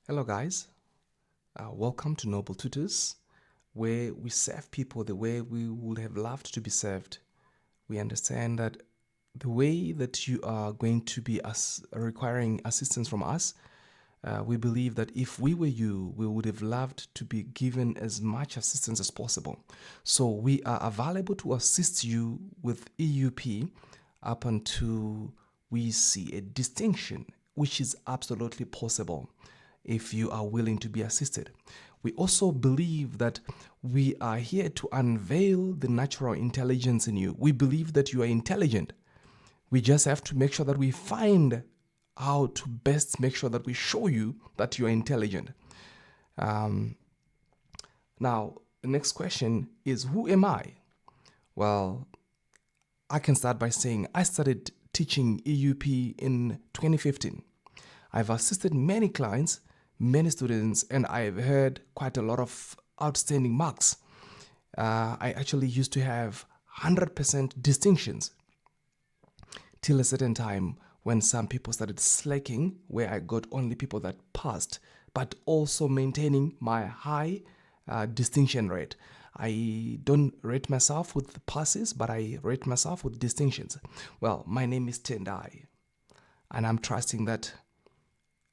Hello guys, welcome to Noble Tutors, where we serve people the way we would have loved to be served. We understand that the way that you are going to be requiring assistance from us, we believe that if we were you, we would have loved to be given as much assistance as possible. So we are available to assist you with EUP up until we see a distinction, which is absolutely possible if you are willing to be assisted. We also believe that we are here to unveil the natural intelligence in you. We believe that you are intelligent. We just have to make sure that we find how to best make sure that we show you that you are intelligent. Now, the next question is, who am I? Well, I can start by saying I started teaching EUP in 2015. I've assisted many clients, many students, and I've heard quite a lot of outstanding marks. I actually used to have 100% distinctions till a certain time when some people started slacking, where I got only people that passed, but also maintaining my high distinction rate. I don't rate myself with passes, but I rate myself with distinctions. Well, my name is Tendai, and I'm trusting that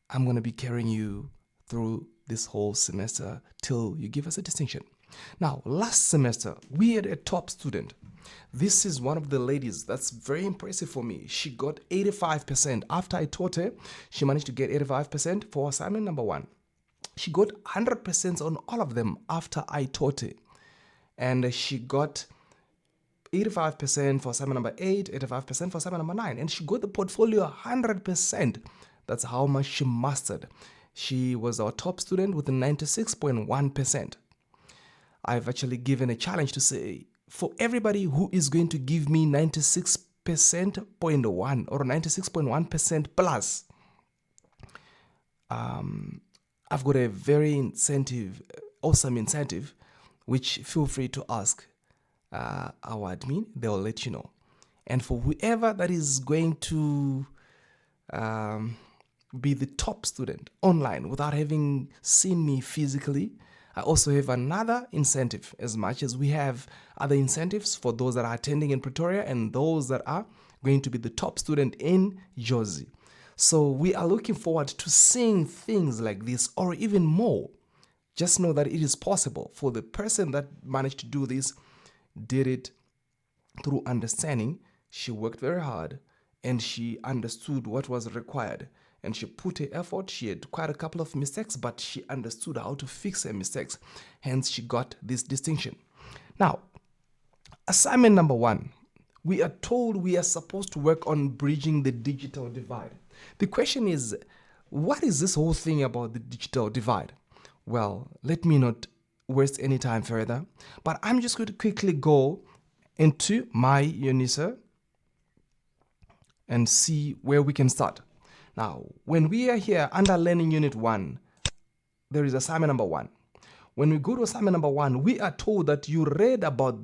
I'm going to be carrying you through this whole semester till you give us a distinction. Now, last semester, we had a top student. This is one of the ladies that's very impressive for me. She got 85%. After I taught her, she managed to get 85% for assignment number 1. She got 100% on all of them after I taught her. And she got 85% for assignment number 8, 85% for assignment number 9. And she got the portfolio 100%. That's how much she mastered. She was our top student with a 96.1%. I've actually given a challenge to say, for everybody who is going to give me 96.1 or 96.1% plus, I've got a very awesome incentive, which feel free to ask our admin, they'll let you know. And for whoever that is going to be the top student online without having seen me physically, I also have another incentive, as much as we have other incentives for those that are attending in Pretoria and those that are going to be the top student in Jozi. So we are looking forward to seeing things like this or even more. Just know that it is possible. For the person that managed to do this, did it through understanding. She worked very hard and she understood what was required. And she put her effort. She had quite a couple of mistakes, but she understood how to fix her mistakes. Hence, she got this distinction. Now, assignment number 1. We are told we are supposed to work on bridging the digital divide. The question is, what is this whole thing about the digital divide? Well, let me not waste any time further, but I'm just going to quickly go into my Unisa and see where we can start. Now, when we are here under Learning Unit 1, there is assignment number 1. When we go to assignment number 1, we are told that you read about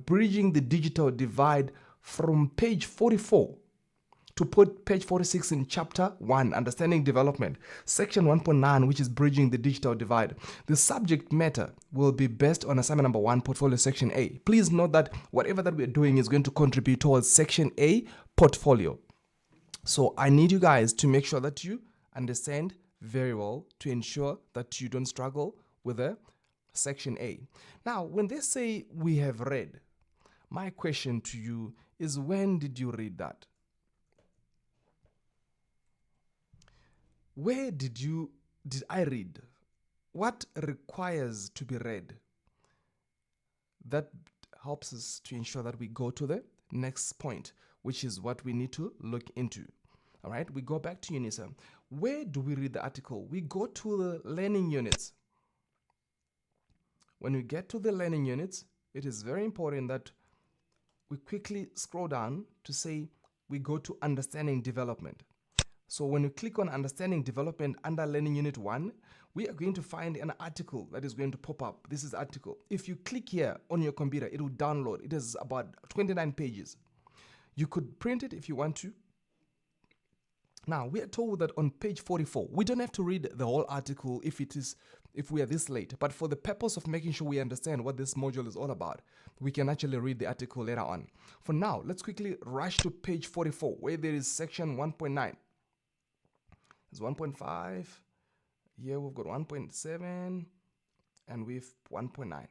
bridging the digital divide from page 44 to put page 46 in chapter 1, Understanding Development, section 1.9, which is bridging the digital divide. The subject matter will be based on assignment number 1, portfolio section A. Please note that whatever that we're doing is going to contribute towards section A, portfolio. So I need you guys to make sure that you understand very well to ensure that you don't struggle with the section A. Now, when they say we have read, my question to you is, when did you read that? Where did I read? What requires to be read? That helps us to ensure that we go to the next point, which is what we need to look into. All right, we go back to Unisa. Where do we read the article? We go to the learning units. When we get to the learning units, it is very important that we quickly scroll down to say we go to understanding development. So when you click on understanding development under learning unit 1, we are going to find an article that is going to pop up. This is the article. If you click here on your computer, it will download. It is about 29 pages. You could print it if you want to. Now, we are told that on page 44, we don't have to read the whole article if we are this late, but for the purpose of making sure we understand what this module is all about, we can actually read the article later on. For now, let's quickly rush to page 44, where there is section 1.9. There's 1.5, here we've got 1.7, and we've 1.9.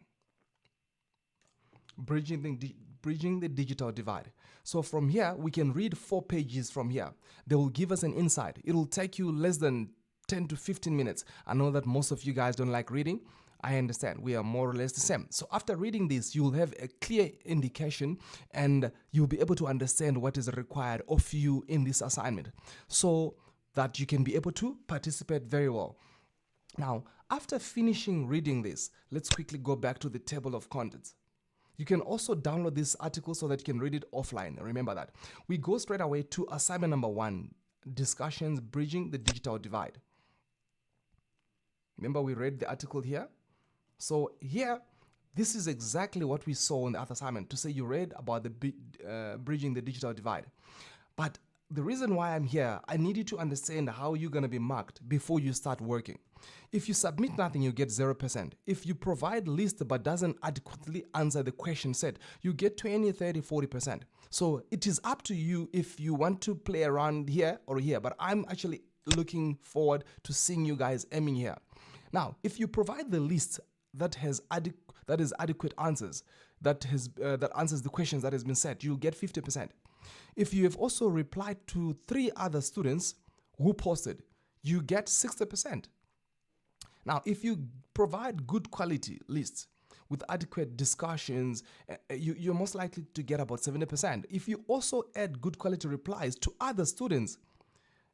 Bridging the digital divide. So from here, we can read 4 pages from here. They will give us an insight. It will take you less than 10 to 15 minutes. I know that most of you guys don't like reading. I understand. We are more or less the same. So after reading this, you'll have a clear indication and you'll be able to understand what is required of you in this assignment so that you can be able to participate very well. Now, after finishing reading this, let's quickly go back to the table of contents. You can also download this article so that you can read it offline. Remember that. We go straight away to assignment number 1, discussions bridging the digital divide. Remember we read the article here? So here, this is exactly what we saw in the other assignment, to say you read about the bridging the digital divide. But the reason why I'm here, I need you to understand how you're going to be marked before you start working. If you submit nothing, you get 0%. If you provide list but doesn't adequately answer the question set, you get 20, 30, 40%. So it is up to you if you want to play around here or here, but I'm actually looking forward to seeing you guys aiming here. Now, if you provide the list that is adequate answers, that answers the questions that has been set, you'll get 50%. If you have also replied to 3 other students who posted, you get 60%. Now, if you provide good quality lists with adequate discussions, you're most likely to get about 70%. If you also add good quality replies to other students,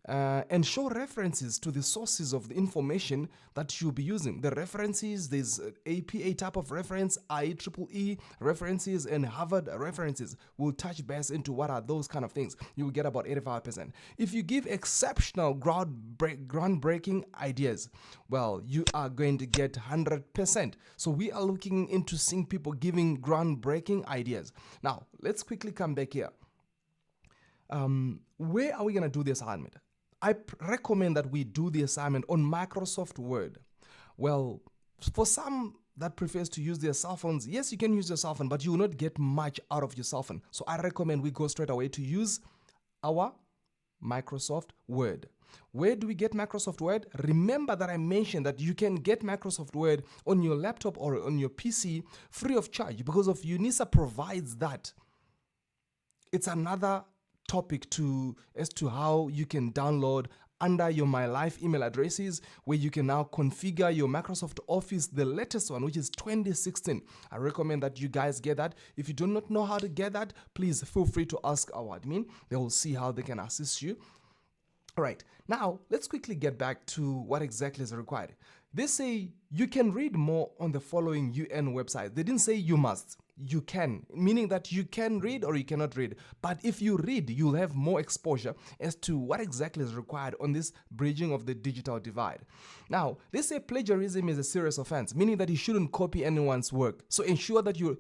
and show references to the sources of the information that you'll be using. The references, there's APA type of reference, IEEE references, and Harvard references. We'll touch base into what are those kind of things. You will get about 85%. If you give exceptional groundbreaking ideas, well, you are going to get 100%. So we are looking into seeing people giving groundbreaking ideas. Now, let's quickly come back here. Where are we going to do the assignment? I recommend that we do the assignment on Microsoft Word. Well, for some that prefers to use their cell phones, yes, you can use your cell phone, but you will not get much out of your cell phone. So I recommend we go straight away to use our Microsoft Word. Where do we get Microsoft Word? Remember that I mentioned that you can get Microsoft Word on your laptop or on your PC free of charge because of Unisa provides that. It's another topic as to how you can download under your My Life email addresses, where you can now configure your Microsoft Office, the latest one, which is 2016. I recommend that you guys get that. If you do not know how to get that, please feel free to ask our admin. They will see how they can assist you. All right, now let's quickly get back to what exactly is required. They say you can read more on the following UN website. They didn't say you must. You can, meaning that you can read or you cannot read. But if you read, you'll have more exposure as to what exactly is required on this bridging of the digital divide. Now, they say plagiarism is a serious offense, meaning that you shouldn't copy anyone's work. So ensure that you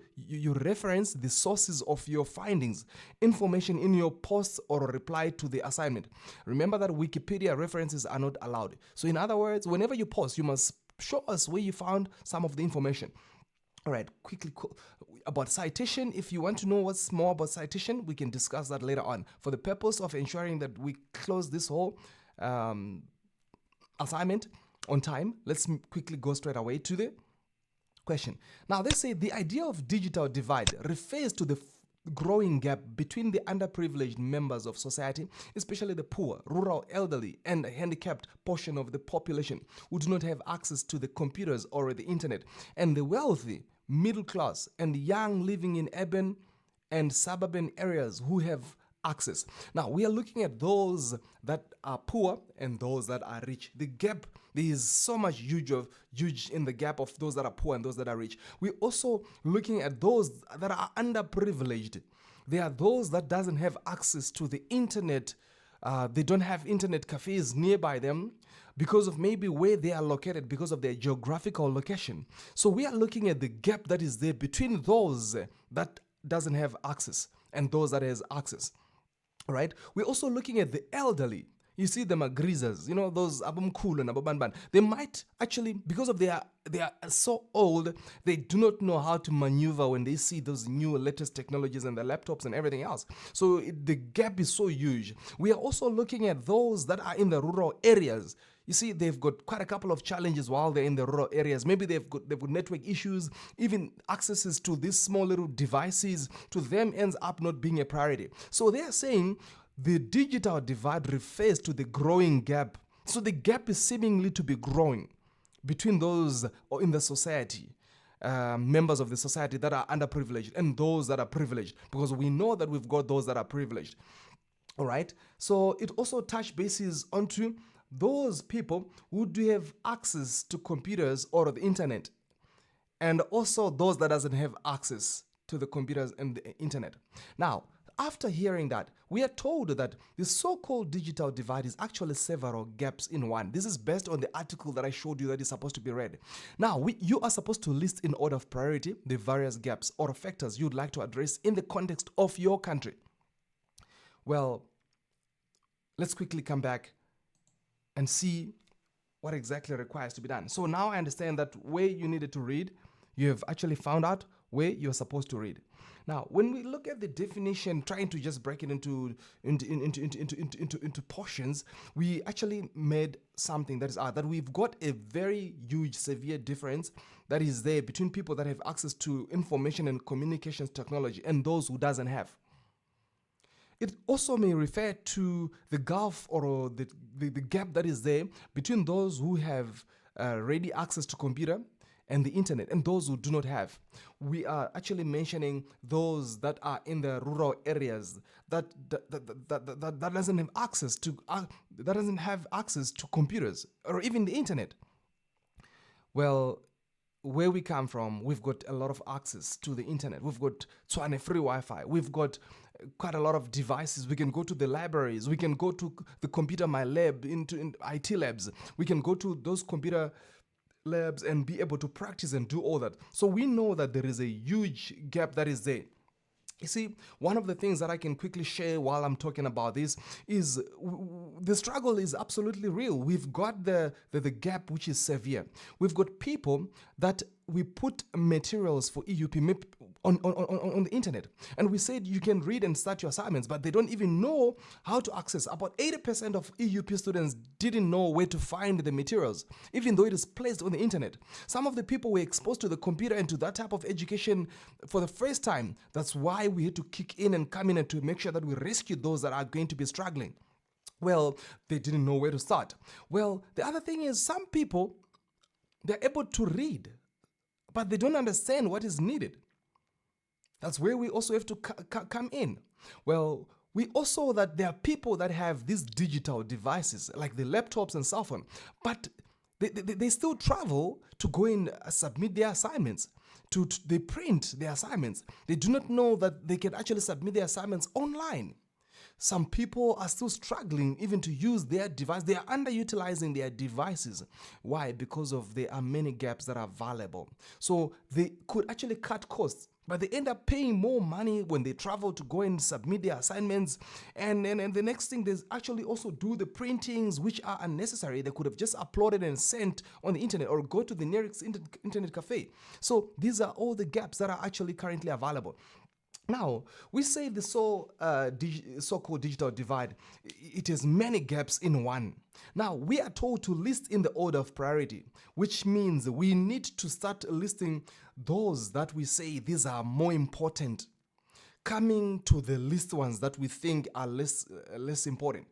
reference the sources of your findings, information in your post or reply to the assignment. Remember that Wikipedia references are not allowed. So in other words, whenever you post, you must show us where you found some of the information. All right, quickly about citation. If you want to know what's more about citation, we can discuss that later on. For the purpose of ensuring that we close this whole assignment on time, let's quickly go straight away to the question. Now, they say the idea of digital divide refers to the growing gap between the underprivileged members of society, especially the poor, rural, elderly, and handicapped portion of the population who do not have access to the computers or the internet, and the wealthy, middle class, and young living in urban and suburban areas who have access. Now, we are looking at those that are poor and those that are rich. The gap, there is so much huge in the gap of those that are poor and those that are rich. We're also looking at those that are underprivileged. There are those that doesn't have access to the internet. They don't have internet cafes nearby them because of maybe where they are located, because of their geographical location. So we are looking at the gap that is there between those that doesn't have access and those that has access. Right? We're also looking at the elderly. You see them are greasers, those abumkhulu and ababanban. They might actually, because of they are so old, they do not know how to maneuver when they see those new latest technologies and the laptops and everything else. So the gap is so huge. We are also looking at those that are in the rural areas. You see, they've got quite a couple of challenges while they're in the rural areas. Maybe they've got network issues, even accesses to these small little devices to them ends up not being a priority. So they are saying the digital divide refers to the growing gap. So the gap is seemingly to be growing between those in the society, members of the society that are underprivileged and those that are privileged, because we know that we've got those that are privileged. All right. So it also touch bases onto those people who do have access to computers or the internet, and also those that doesn't have access to the computers and the internet. Now, after hearing that, we are told that the so-called digital divide is actually several gaps in one. This is based on the article that I showed you that is supposed to be read. Now, you are supposed to list in order of priority the various gaps or factors you'd like to address in the context of your country. Well, let's quickly come back and see what exactly requires to be done. So now I understand that where you needed to read, you have actually found out where you're supposed to read. Now, when we look at the definition, trying to just break it into portions, we actually made something that is that we've got a very huge, severe difference that is there between people that have access to information and communications technology and those who doesn't have. It also may refer to the gulf or the gap that is there between those who have ready access to computer and the internet and those who do not have. We are actually mentioning those that are in the rural areas that doesn't have access to computers or even the internet. Well, where we come from, we've got a lot of access to the internet. We've got Tswane free Wi-Fi. We've got quite a lot of devices. We can go to the libraries. We can go to the computer my lab in IT labs. We can go to those computer labs and be able to practice and do all that. So we know that there is a huge gap that is there. You see, one of the things that I can quickly share while I'm talking about this is the struggle is absolutely real. We've got the gap which is severe. We've got people that we put materials for EUP on the internet, and we said you can read and start your assignments, but they don't even know how to access. About 80% of EUP students didn't know where to find the materials, even though it is placed on the internet. Some of the people were exposed to the computer and to that type of education for the first time. That's why we had to kick in and come in and to make sure that we rescue those that are going to be struggling. Well, they didn't know where to start. Well, the other thing is some people, they're able to read, but they don't understand what is needed. That's where we also have to come in. Well, we also that there are people that have these digital devices like the laptops and cell phone, but they still travel to go and submit their assignments. They print their assignments. They do not know that they can actually submit their assignments online. Some people are still struggling even to use their device. They are underutilizing their devices. Why? Because there are many gaps that are available. So they could actually cut costs, but they end up paying more money when they travel to go and submit their assignments. And the next thing, they actually also do the printings, which are unnecessary. They could have just uploaded and sent on the internet or go to the nearest internet cafe. So these are all the gaps that are actually currently available. Now, we say the so-called digital divide, it has many gaps in one. Now, we are told to list in the order of priority, which means we need to start listing those that we say these are more important, coming to the least ones that we think are less important.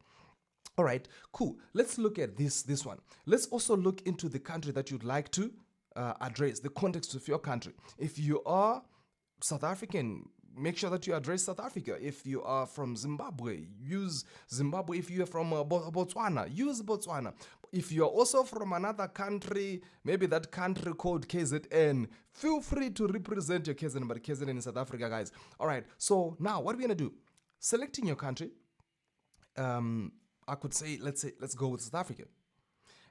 All right, cool. Let's look at this one. Let's also look into the country that you'd like to address, the context of your country. If you are South African, make sure that you address South Africa. If you are from Zimbabwe, use Zimbabwe. If you are from Botswana, use Botswana. If you are also from another country, maybe that country called KZN, feel free to represent your KZN, but KZN in South Africa, guys. All right, so now what are we going to do? Selecting your country, I could say, let's go with South Africa.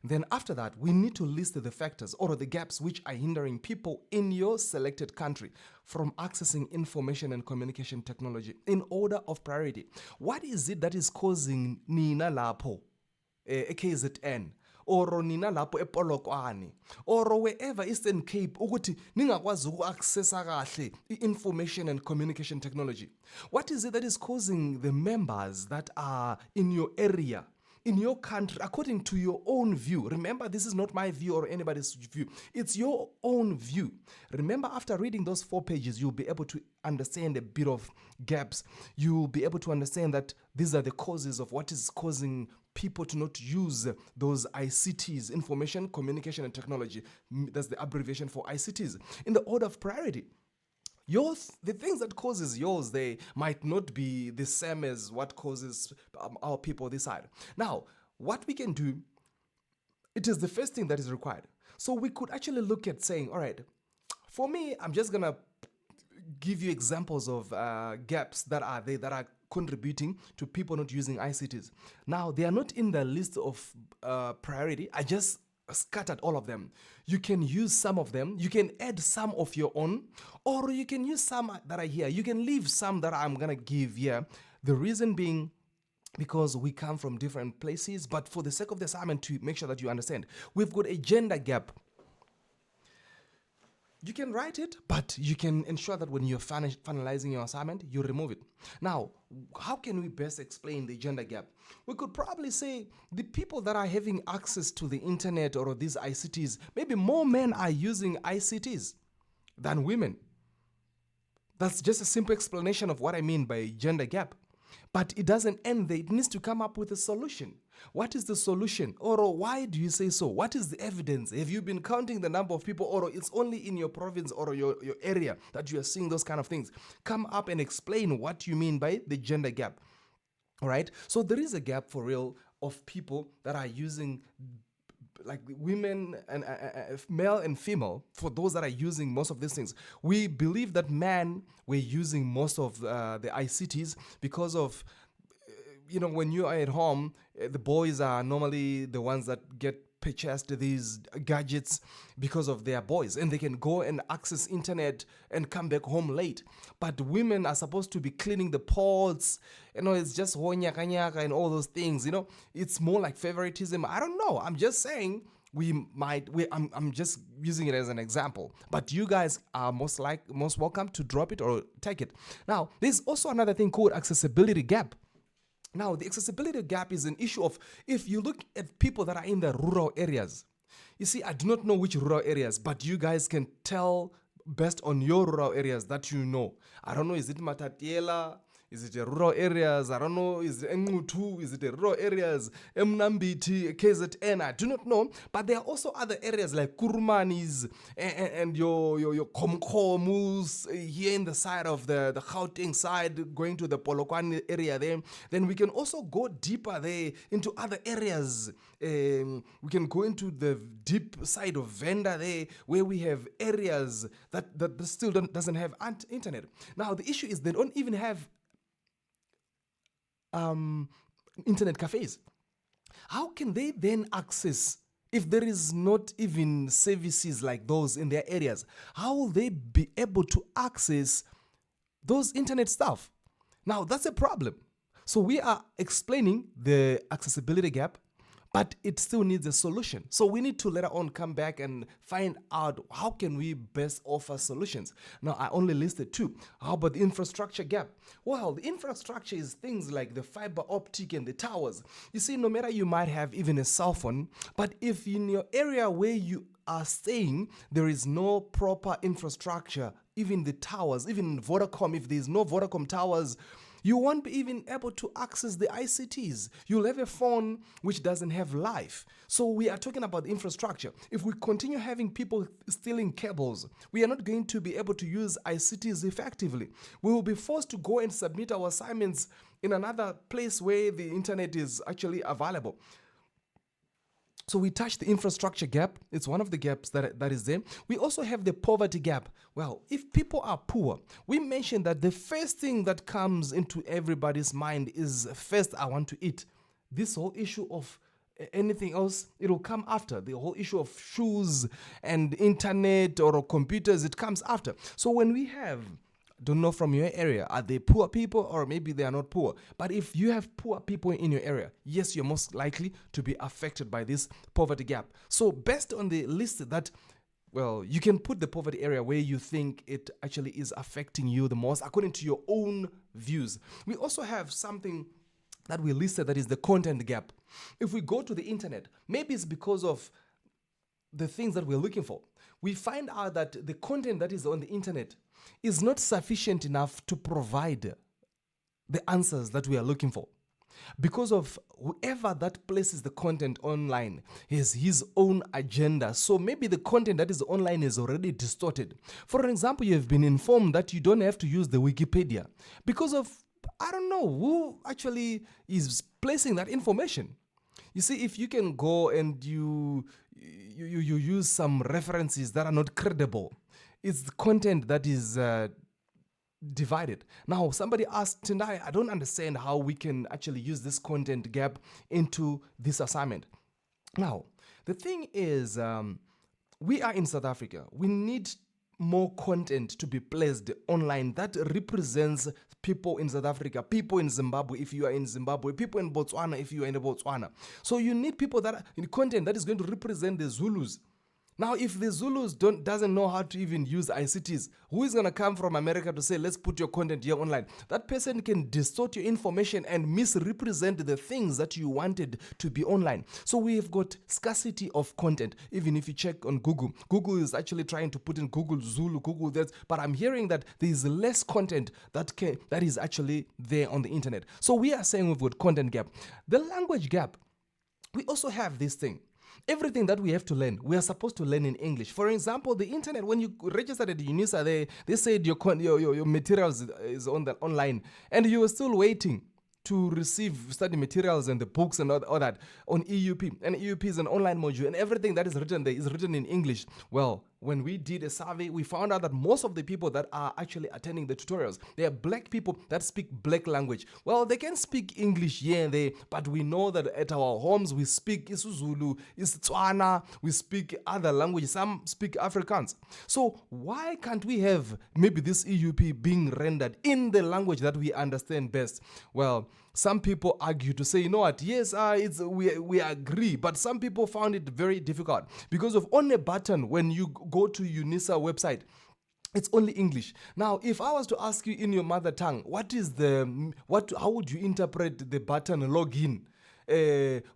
Then after that, we need to list the factors or the gaps which are hindering people in your selected country from accessing information and communication technology in order of priority. What is it that is causing Nina Lapo? KZN, or nina lapho ePolokwane, or wherever Eastern Cape ukuthi ningakwazi uku-accessa kahle information and communication technology. What is it that is causing the members that are in your area, in your country, according to your own view? Remember, this is not my view or anybody's view. It's your own view. Remember, after reading those 4 pages, you'll be able to understand a bit of gaps. You'll be able to understand that these are the causes of what is causing people to not use those ICTs, information, communication, and technology. That's the abbreviation for ICTs, in the order of priority. The things that causes yours, they might not be the same as what causes our people this side. Now, what we can do, it is the first thing that is required. So we could actually look at saying, all right, for me, I'm just going to give you examples of gaps that are there that are contributing to people not using ICTs. Now, they are not in the list of priority. I just scattered all of them. You can use some of them. You can add some of your own, or you can use some that are here. You can leave some that I'm going to give here. The reason being, because we come from different places, but for the sake of the assignment, to make sure that you understand, we've got a gender gap. You can write it, but you can ensure that when you're finalizing your assignment, you remove it. Now, how can we best explain the gender gap? We could probably say the people that are having access to the internet or these ICTs, maybe more men are using ICTs than women. That's just a simple explanation of what I mean by gender gap. But it doesn't end there. It needs to come up with a solution. What is the solution? Or why do you say so? What is the evidence? Have you been counting the number of people, or it's only in your province or your area that you are seeing those kind of things? Come up and explain what you mean by the gender gap. All right? So there is a gap for real of people that are using, like women and male and female, for those that are using most of these things. We believe that men were using most of the ICTs because of, when you are at home, the boys are normally the ones that get purchased these gadgets because of their boys, and they can go and access internet and come back home late. But women are supposed to be cleaning the pots, it's just nyaka and all those things, it's more like favoritism. I don't know. I'm just saying I'm just using it as an example, but you guys are most welcome to drop it or take it. Now, there's also another thing called accessibility gap. Now, the accessibility gap is an issue of, if you look at people that are in the rural areas. You see, I do not know which rural areas, but you guys can tell based on your rural areas that you know. I don't know, is it Matatiela? Is it the rural areas? I don't know. Is it Ngutu? Is it the rural areas? Mnambiti, KZN? I do not know. But there are also other areas like Kurumanis and your Komkomus here in the side of the Gauteng side, going to the Polokwane area there. Then we can also go deeper there into other areas. We can go into the deep side of Venda there, where we have areas that still doesn't have internet. Now, the issue is they don't even have internet cafes. How can they then access, if there is not even services like those in their areas? How will they be able to access those internet stuff? Now, that's a problem. So we are explaining the accessibility gap, but it still needs a solution. So we need to later on come back and find out how can we best offer solutions. Now, I only listed 2. How about the infrastructure gap? Well, the infrastructure is things like the fiber optic and the towers. You see, no matter you might have even a cell phone, but if in your area where you are staying, there is no proper infrastructure, even the towers, even Vodacom, if there's no Vodacom towers, you won't be even able to access the ICTs. You'll have a phone which doesn't have life. So we are talking about infrastructure. If we continue having people stealing cables, we are not going to be able to use ICTs effectively. We will be forced to go and submit our assignments in another place where the internet is actually available. So we touch the infrastructure gap. It's one of the gaps that is there. We also have the poverty gap. Well, if people are poor, we mentioned that the first thing that comes into everybody's mind is, first, I want to eat. This whole issue of anything else, it will come after. The whole issue of shoes and internet or computers, it comes after. So when we have Don't know from your area, are they poor people or maybe they are not poor? But if you have poor people in your area, yes, you're most likely to be affected by this poverty gap. So based on the list that, well, you can put the poverty area where you think it actually is affecting you the most according to your own views. We also have something that we listed that is the content gap. If we go to the internet, maybe it's because of the things that we're looking for. We find out that the content that is on the internet is not sufficient enough to provide the answers that we are looking for. Because of whoever that places the content online has his own agenda. So maybe the content that is online is already distorted. For example, you have been informed that you don't have to use the Wikipedia because of, I don't know, who actually is placing that information. You see, if you can go and you use some references that are not credible, it's the content that is divided. Now, somebody asked tonight, I don't understand how we can actually use this content gap into this assignment. Now, the thing is, we are in South Africa. We need more content to be placed online that represents people in South Africa, people in Zimbabwe if you are in Zimbabwe, people in Botswana if you are in Botswana. So you need people that are in content that is going to represent the Zulus. Now, if the Zulus doesn't know how to even use ICTs, who is going to come from America to say, let's put your content here online? That person can distort your information and misrepresent the things that you wanted to be online. So we've got scarcity of content. Even if you check on Google, Google is actually trying to put in Google Zulu, Google that, but I'm hearing that there is less content that is actually there on the internet. So we are saying we've got content gap. The language gap, we also have this thing. Everything that we have to learn, we are supposed to learn in English. For example, the internet, when you registered at Unisa, they said your materials is online, and you are still waiting to receive study materials and the books and all that on EUP. And EUP is an online module, and everything that is written there is written in English. Well, when we did a survey, we found out that most of the people that are actually attending the tutorials, they are black people that speak black language. Well, they can speak English here and there, but we know that at our homes we speak isiZulu, isiTswana, we speak other languages, some speak Afrikaans. So why can't we have maybe this EUP being rendered in the language that we understand best? Well, some people argue to say, you know what, yes, we agree, but some people found it very difficult because of on a button when you go to Unisa website, it's only English. Now, if I was to ask you in your mother tongue, how would you interpret the button login?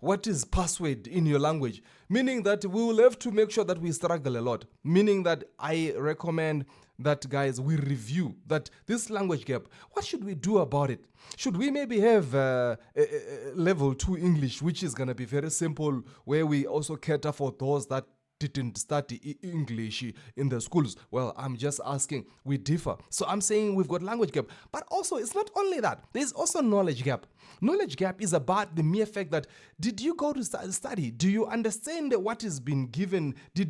What is password in your language? Meaning that we will have to make sure that we struggle a lot. Meaning that I recommend that, guys, we review that this language gap. What should we do about it? Should we maybe have level 2 English, which is going to be very simple, where we also cater for those that didn't study English in the schools? Well, I'm just asking. We differ. So I'm saying we've got language gap. But also, it's not only that. There's also knowledge gap. Knowledge gap is about the mere fact that, did you go to study? Do you understand what is being given? Do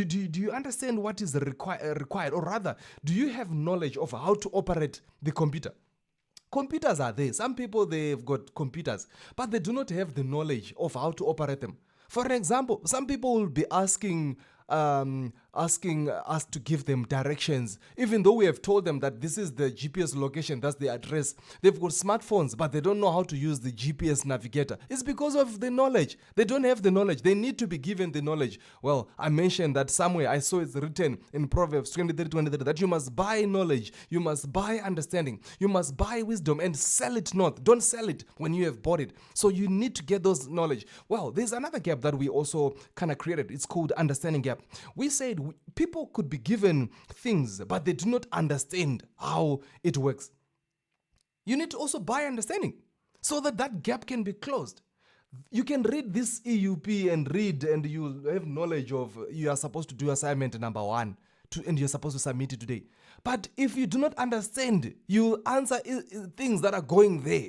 you understand what is required? Or rather, do you have knowledge of how to operate the computer? Computers are there. Some people, they've got computers, but they do not have the knowledge of how to operate them. For example, some people will be asking us to give them directions, even though we have told them that this is the GPS location, that's the address. They've got smartphones, but they don't know how to use the GPS navigator. It's because of the knowledge. They don't have the knowledge. They need to be given the knowledge. Well, I mentioned that somewhere. I saw it's written in Proverbs 23:23 that you must buy knowledge, you must buy understanding, you must buy wisdom and sell it not. Don't sell it when you have bought it. So you need to get those knowledge. Well, there's another gap that we also kind of created. It's called understanding gap. We said people could be given things, but they do not understand how it works. You need to also buy understanding so that gap can be closed. You can read this EUP and you'll have knowledge of, you are supposed to do assignment number 1 and you're supposed to submit it today. But if you do not understand, you'll answer things that are going there.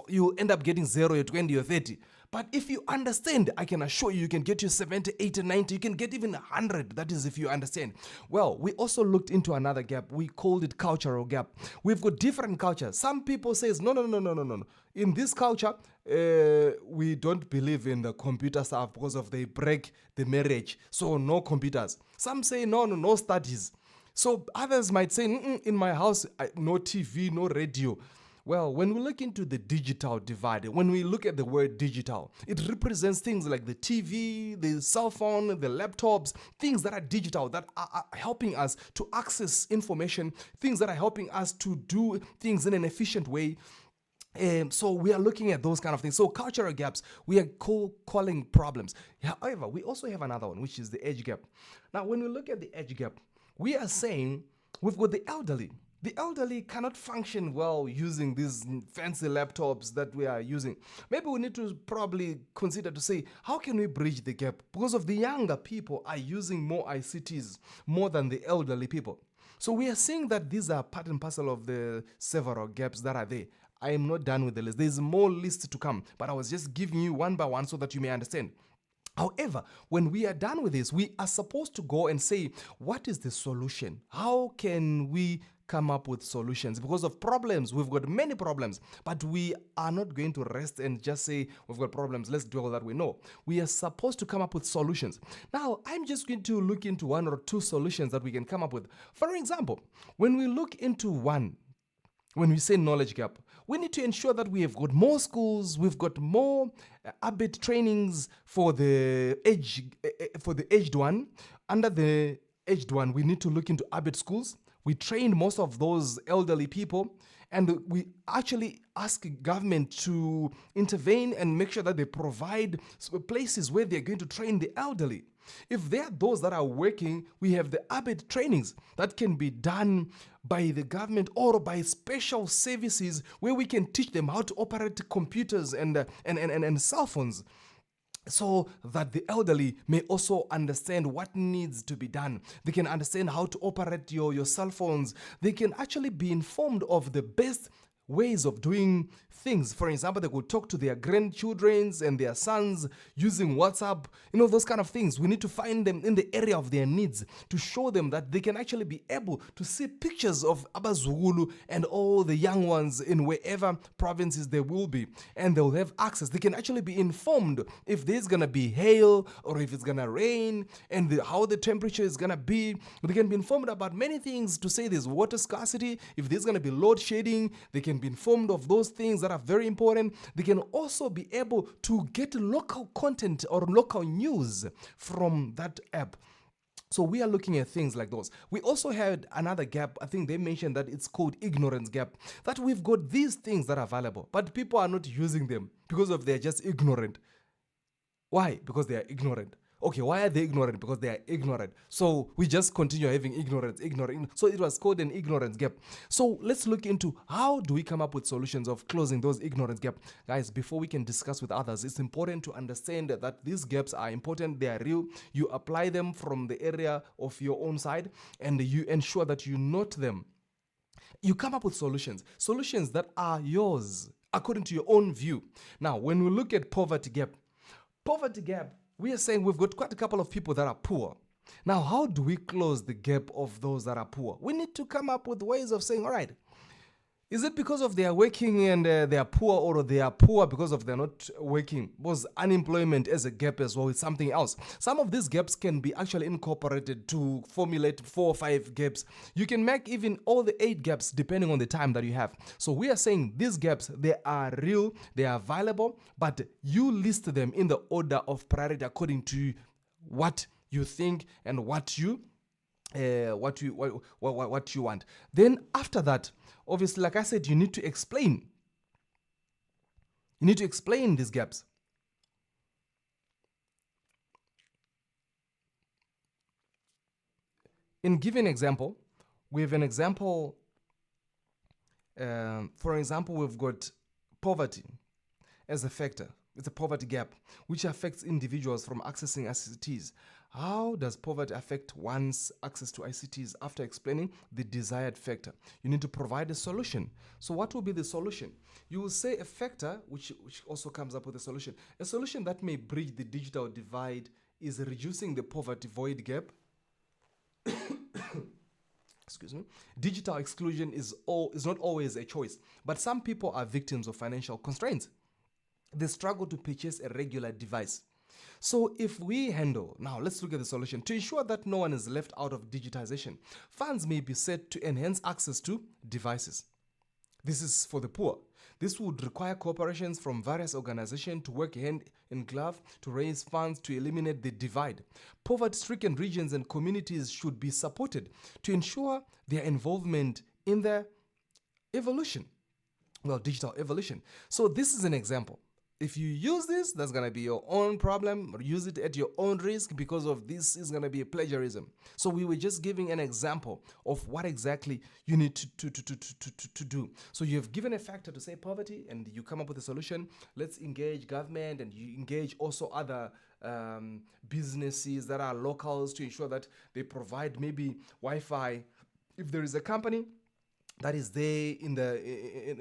You'll end up getting 0 or 20 or 30. But if you understand, I can assure you, you can get you 70, 80, 90, you can get even 100. That is if you understand. Well, we also looked into another gap. We called it cultural gap. We've got different cultures. Some people say, no. In this culture, we don't believe in the computer stuff because of they break the marriage. So no computers. Some say, no studies. So others might say, in my house, no TV, no radio. Well, when we look into the digital divide, when we look at the word digital, it represents things like the TV, the cell phone, the laptops, things that are digital, that are helping us to access information, things that are helping us to do things in an efficient way. So we are looking at those kind of things. So cultural gaps, we are calling problems. However, we also have another one, which is the age gap. Now, when we look at the age gap, we are saying we've got the elderly. The elderly cannot function well using these fancy laptops that we are using. Maybe we need to probably consider to say, how can we bridge the gap? Because of the younger people are using more ICTs more than the elderly people. So we are seeing that these are part and parcel of the several gaps that are there. I am not done with the list. There's more lists to come, but I was just giving you one by one so that you may understand. However, when we are done with this, we are supposed to go and say, what is the solution? How can we come up with solutions? Because of problems, we've got many problems, but we are not going to rest and just say, we've got problems, let's do all that we know. We are supposed to come up with solutions. Now, I'm just going to look into one or two solutions that we can come up with. For example, when we look into one, when we say knowledge gap, we need to ensure that we have got more schools, we've got more ABIT trainings for the aged one. Under the aged one, we need to look into ABIT schools. We train most of those elderly people, and we actually ask government to intervene and make sure that they provide places where they're going to train the elderly. If there are those that are working, we have the ABIT trainings that can be done by the government or by special services where we can teach them how to operate computers and cell phones, so that the elderly may also understand what needs to be done. They can understand how to operate your cell phones. They can actually be informed of the best ways of doing things. For example, they could talk to their grandchildren and their sons using WhatsApp, those kind of things. We need to find them in the area of their needs to show them that they can actually be able to see pictures of Abazulu and all the young ones in wherever provinces they will be, and they'll have access. They can actually be informed if there's gonna be hail or if it's gonna rain, and how the temperature is gonna be. They can be informed about many things, to say there's water scarcity, if there's gonna be load shedding. They can be informed of those things that are very important. They can also be able to get local content or local news from that app. So we are looking at things like those. We also had another gap. I think they mentioned that it's called ignorance gap. That we've got these things that are available, but people are not using them because of they're just ignorant. Why? Because they are ignorant. Okay, why are they ignorant? Because they are ignorant. So we just continue having ignorance. So it was called an ignorance gap. So let's look into how do we come up with solutions of closing those ignorance gaps. Guys, before we can discuss with others, it's important to understand that these gaps are important. They are real. You apply them from the area of your own side, and you ensure that you note them. You come up with solutions that are yours according to your own view. Now, when we look at poverty gap, we are saying we've got quite a couple of people that are poor. Now, how do we close the gap of those that are poor? We need to come up with ways of saying, all right, is it because of they are working and they are poor, or they are poor because of they're not working? Was unemployment as a gap as well? It's something else. Some of these gaps can be actually incorporated to formulate 4 or 5 gaps. You can make even all the 8 gaps depending on the time that you have. So we are saying these gaps, they are real, they are valuable, but you list them in the order of priority according to what you think and what you want. Then after that, obviously, like I said, you need to explain. You need to explain these gaps. In giving example, we have an example. For example, we've got poverty as a factor. It's a poverty gap which affects individuals from accessing ICTs. How does poverty affect one's access to ICTs? After explaining the desired factor, you need to provide a solution. So what will be the solution? You will say a factor which also comes up with a solution. A solution that may bridge the digital divide is reducing the poverty void gap. Excuse me. Digital exclusion is not always a choice, but some people are victims of financial constraints. They struggle to purchase a regular device. So if we handle, now let's look at the solution. To ensure that no one is left out of digitization, funds may be set to enhance access to devices. This is for the poor. This would require cooperations from various organizations to work hand in glove to raise funds to eliminate the divide. Poverty-stricken regions and communities should be supported to ensure their involvement in the evolution, digital evolution. So this is an example. If you use this, that's going to be your own problem. Use it at your own risk, because of this is going to be a plagiarism. So we were just giving an example of what exactly you need to do. So you have given a factor to say poverty, and you come up with a solution. Let's engage government, and you engage also other businesses that are locals to ensure that they provide maybe Wi-Fi. If there is a company that is there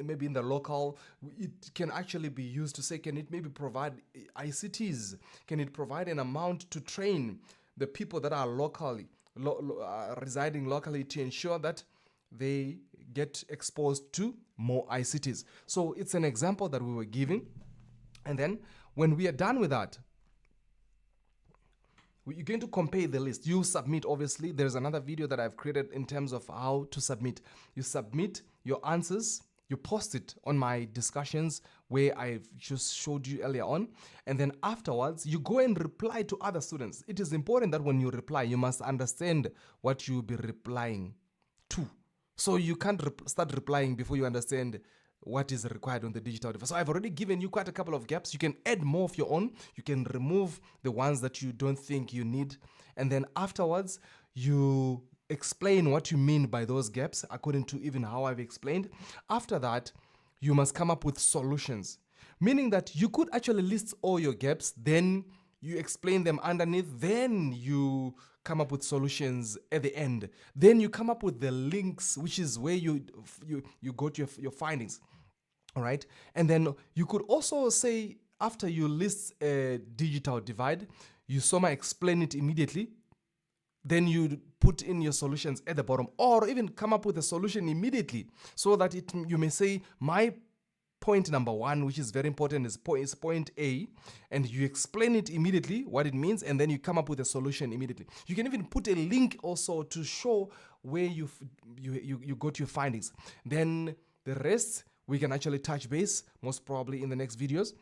maybe in the local, it can actually be used to say, can it maybe provide ICTs? Can it provide an amount to train the people that are locally residing locally to ensure that they get exposed to more ICTs? So it's an example that we were giving. And then when we are done with that, you're going to compare the list. You submit, obviously. There's another video that I've created in terms of how to submit. You submit your answers. You post it on my discussions where I've just showed you earlier on. And then afterwards, you go and reply to other students. It is important that when you reply, you must understand what you'll be replying to. So you can't start replying before you understand what is required on the digital device. So I've already given you quite a couple of gaps. You can add more of your own. You can remove the ones that you don't think you need. And then afterwards, you explain what you mean by those gaps according to even how I've explained. After that, you must come up with solutions, meaning that you could actually list all your gaps, then you explain them underneath, then you come up with solutions at the end. Then you come up with the links, which is where you got your findings. All right. And then you could also say, after you list a digital divide, you somehow explain it immediately. Then you put in your solutions at the bottom, or even come up with a solution immediately, so that you may say, my point number one, which is very important, is point A, and you explain it immediately, what it means, and then you come up with a solution immediately. You can even put a link also to show where you got your findings. Then the rest, we can actually touch base, most probably in the next videos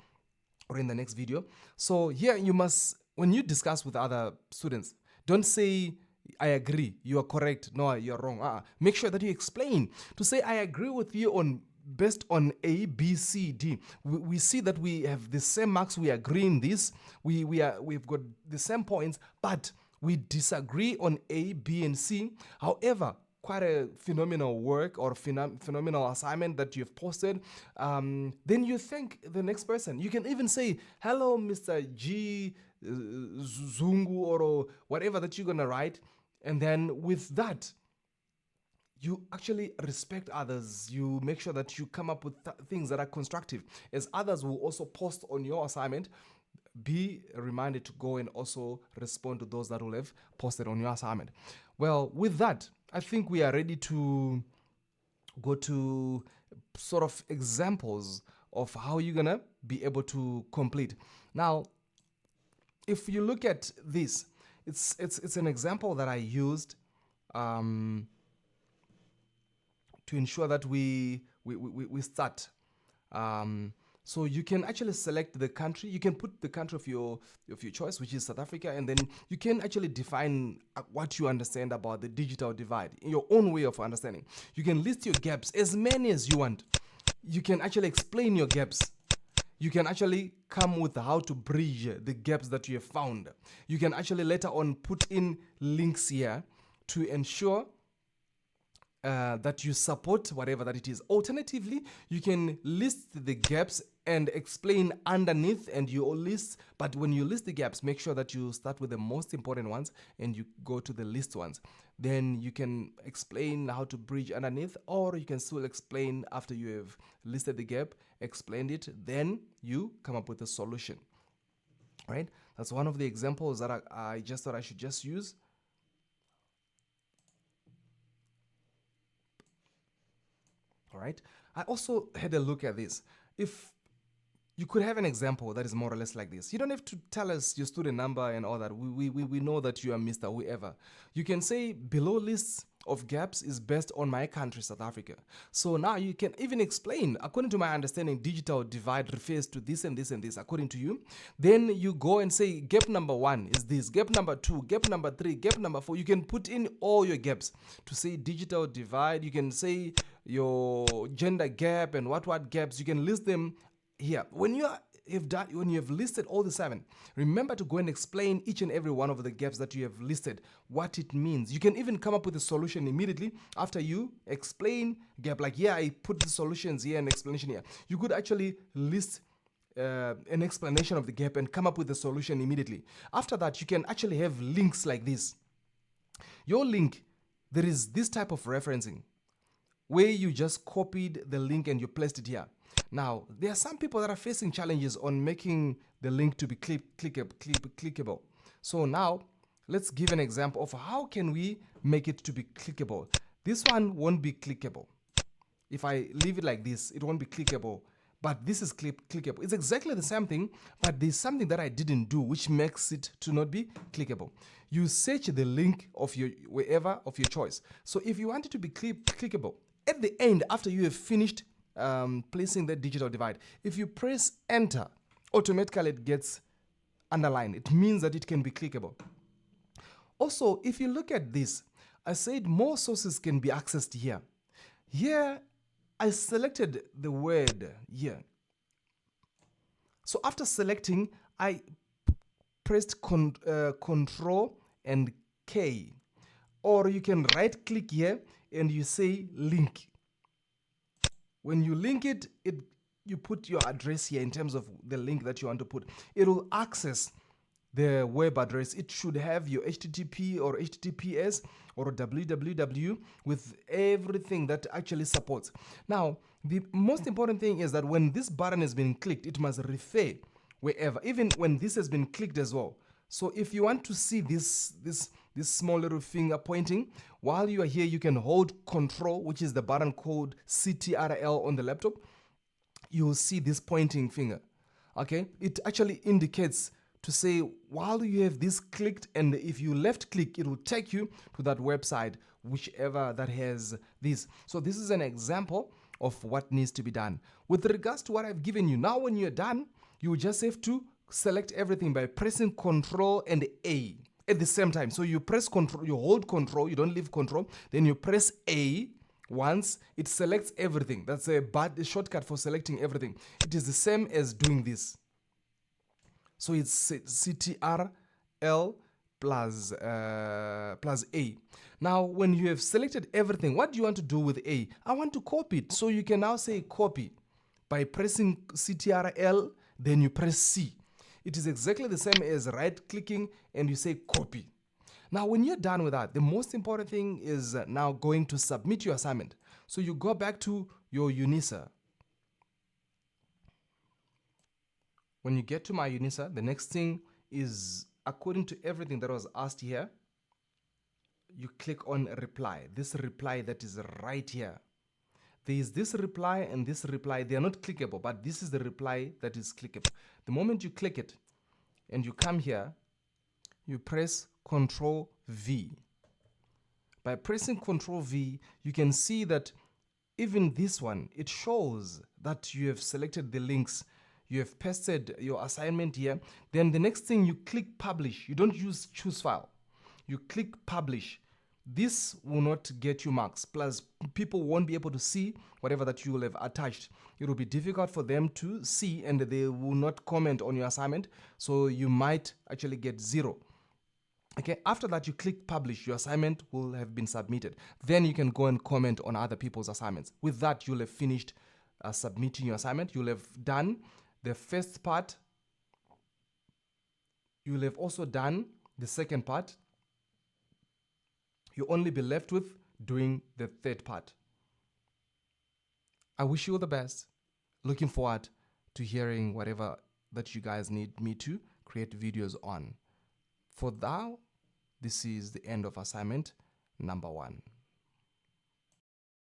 or in the next video. So here you must, when you discuss with other students, don't say, I agree, you are correct, no, you're wrong. Make sure that you explain. To say, I agree with you on based on A, B, C, D. We see that we have the same marks, we agree in this, we've got the same points, but we disagree on A, B, and C. However, quite a phenomenal work or phenomenal assignment that you've posted. Then you thank the next person. You can even say, hello, Mr. G. Zungu, or whatever that you're gonna write. And then with that, you actually respect others. You make sure that you come up with things that are constructive, as others will also post on your assignment. Be reminded to go and also respond to those that will have posted on your assignment. Well, with that, I think we are ready to go to sort of examples of how you're gonna be able to complete. Now, if you look at this, it's an example that I used to ensure that we start. So you can actually select the country. You can put the country of your choice, which is South Africa, and then you can actually define what you understand about the digital divide in your own way of understanding. You can list your gaps, as many as you want. You can actually explain your gaps. You can actually come with how to bridge the gaps that you have found. You can actually later on put in links here to ensure that you support whatever that it is. Alternatively, you can list the gaps and explain underneath, and you all list, but when you list the gaps, make sure that you start with the most important ones and you go to the least ones. Then you can explain how to bridge underneath, or you can still explain after you have listed the gap, explained it, then you come up with a solution. Right? That's one of the examples that I just thought I should just use. All right. I also had a look at this. If you could have an example that is more or less like this. You don't have to tell us your student number and all that. We know that you are Mr. Whoever. You can say below lists of gaps is based on my country, South Africa. So now you can even explain, according to my understanding, digital divide refers to this and this and this, according to you. Then you go and say gap number 1 is this, gap number 2, gap number 3, gap number 4. You can put in all your gaps to say digital divide. You can say your gender gap and what gaps. You can list them here. When you have listed all the 7, remember to go and explain each and every one of the gaps that you have listed, what it means. You can even come up with a solution immediately after you explain gap. Like, yeah, I put the solutions here and explanation here. You could actually list an explanation of the gap and come up with a solution immediately. After that, you can actually have links like this. Your link, there is this type of referencing where you just copied the link and you placed it here. Now, there are some people that are facing challenges on making the link to be clickable. So now, let's give an example of how can we make it to be clickable. This one won't be clickable. If I leave it like this, it won't be clickable. But this is clickable. It's exactly the same thing, but there's something that I didn't do which makes it to not be clickable. You search the link of your wherever of your choice. So if you want it to be clickable, at the end, after you have finished placing the digital divide, if you press enter, automatically it gets underlined. It means that it can be clickable. Also, if you look at this, I said more sources can be accessed here. Here, I selected the word here. So after selecting, I pressed Control and K. Or you can right click here and you say link. When you link it, you put your address here in terms of the link that you want to put. It will access the web address. It should have your HTTP or HTTPS or www with everything that actually supports. Now, the most important thing is that when this button has been clicked, it must refer wherever, even when this has been clicked as well. So if you want to see this small little finger pointing, while you are here, you can hold Control, which is the button called Ctrl on the laptop. You will see this pointing finger. Okay, it actually indicates to say while you have this clicked, and if you left click, it will take you to that website, whichever that has this. So this is an example of what needs to be done. With regards to what I've given you, now when you're done, you just have to select everything by pressing Control and A at the same time. So you press Control, you hold Control, you don't leave Control, then you press A once, it selects everything. That's a shortcut for selecting everything. It is the same as doing this. So it's Ctrl plus A. Now, when you have selected everything, what do you want to do with A? I want to copy it. So you can now say copy by pressing Ctrl, then you press C. It is exactly the same as right-clicking and you say copy. Now, when you're done with that, the most important thing is now going to submit your assignment. So you go back to your Unisa. When you get to my Unisa, the next thing is, according to everything that was asked here, you click on reply. This reply that is right here. There is this reply and this reply. They are not clickable, but this is the reply that is clickable. The moment you click it and you come here, you press Ctrl-V. By pressing Ctrl-V, you can see that even this one, it shows that you have selected the links. You have pasted your assignment here. Then the next thing, you click publish. You don't use choose file. You click publish. This will not get you marks. Plus, people won't be able to see whatever that you will have attached. It will be difficult for them to see and they will not comment on your assignment. So you might actually get 0. Okay, after that, you click publish. Your assignment will have been submitted. Then you can go and comment on other people's assignments. With that, you'll have finished submitting your assignment. You'll have done the first part. You'll have also done the second part. You'll only be left with doing the third part. I wish you all the best. Looking forward to hearing whatever that you guys need me to create videos on. For now, this is the end of assignment number 1.